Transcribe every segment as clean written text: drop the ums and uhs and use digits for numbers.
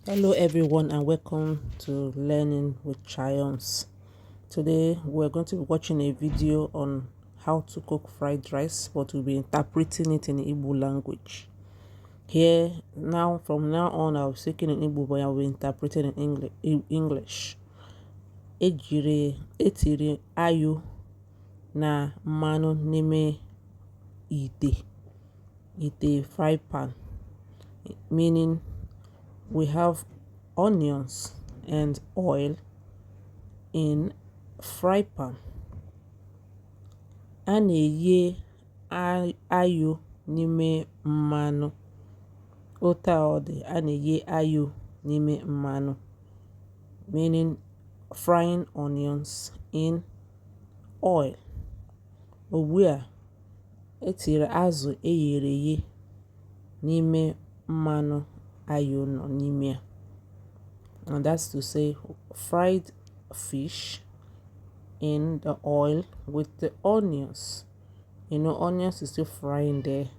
Hello everyone and welcome to Learning with Triumphs. Today we're going to be watching a video on how to cook fried rice, but we'll be interpreting it in Igbo language. Here now, from now on, I'll be speaking in Igbo, but I'll be interpreting in English. Etiri ayu na mmanụ n'ime ite fry pan, meaning we have onions and oil in fry pan. A na-eghe ayu n'ime mmanụ. Otu ọ dị, a na-eghe ayu n'ime mmanụ, meaning frying onions in oil. Ugbu a, etiri azụ eghere eghe n'ime mmanụ ayu nọ n'ime ya. And that's to say, fried fish in the oil with the onions. You know, onions is still frying there,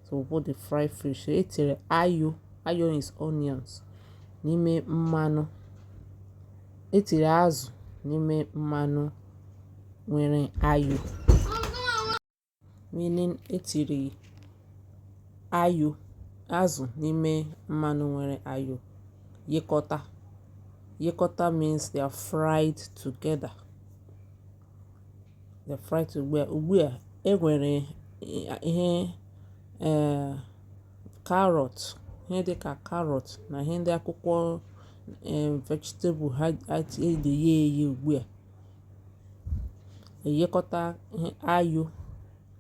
so we'll put the fried fish. Etiri ayu is onions n'ime mmanụ. Etiri azụ n'ime mmanụ nwere ayu, meaning etiri azụ n'ime mmanụ nwere ayu. Yekota means they are fried together. They're fried together. Ugbu a, enwere ihe carrot, ihe dịka carrot na ihe ndị akwụkwọ vegetable ha eghe ugbu a. Eyekọta ayu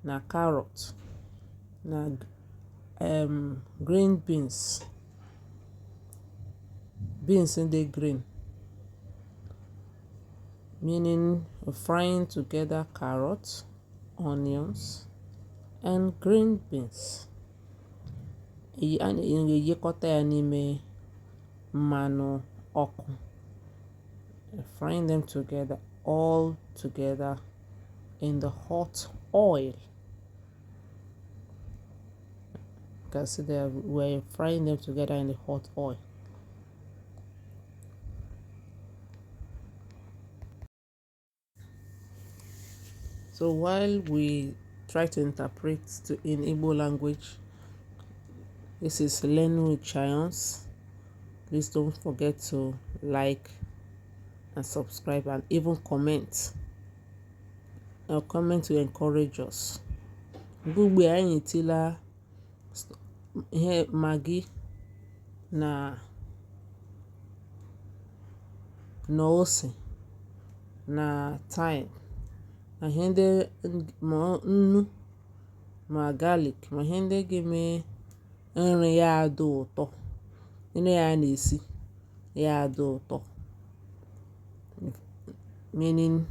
na carrot na green beans in the green, meaning frying together carrots, onions and green beans. Eyekọta ya n'ime mmanụ ọkụ, frying them together, all together in the hot oil. You can see that we're frying them together in the hot oil. So while we try to interpret in Igbo language, this is Learning with Triumphs. Please don't forget to like and subscribe and even comment. A comment will encourage us. Ugbu a anyị etila ihe Maggi na ose na thyme na ihe ndị ma nnu ma garlic ma ihe ndị ga-eme nri ya adị ụtọ. Nri ya na-esi ya adị ụtọ, meaning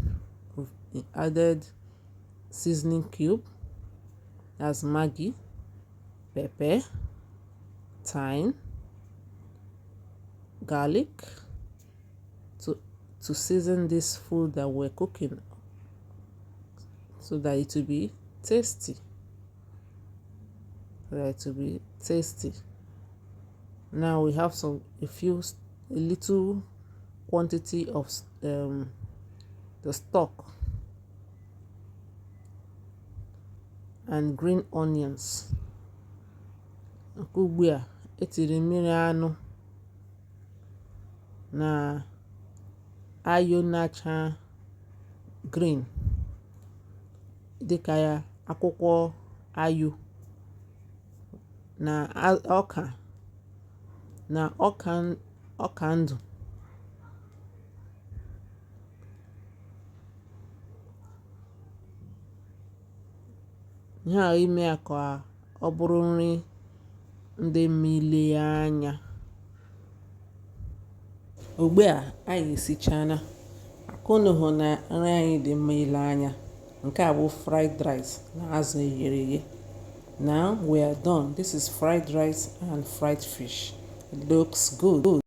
we've added seasoning cube, that's Maggi, pepper, thyme, garlic to season this food that we're cooking, so that it will be tasty. Now we have a little quantity of the stock and green onions. Ugbu a, etiri mmiri anụ na ayu nacha green, dịka ya akwụkwọ ayu na ọka ndụ. Ihe a ime ya ka ọ bụrụ nri ndị mmile anya. Ugbu a anyị esichana, akụnụ hụ na nri anyị dị mma ile anya. Nke a bụ fried rice na azụ eghere eghe. Now we are done. This is fried rice and fried fish. It looks good.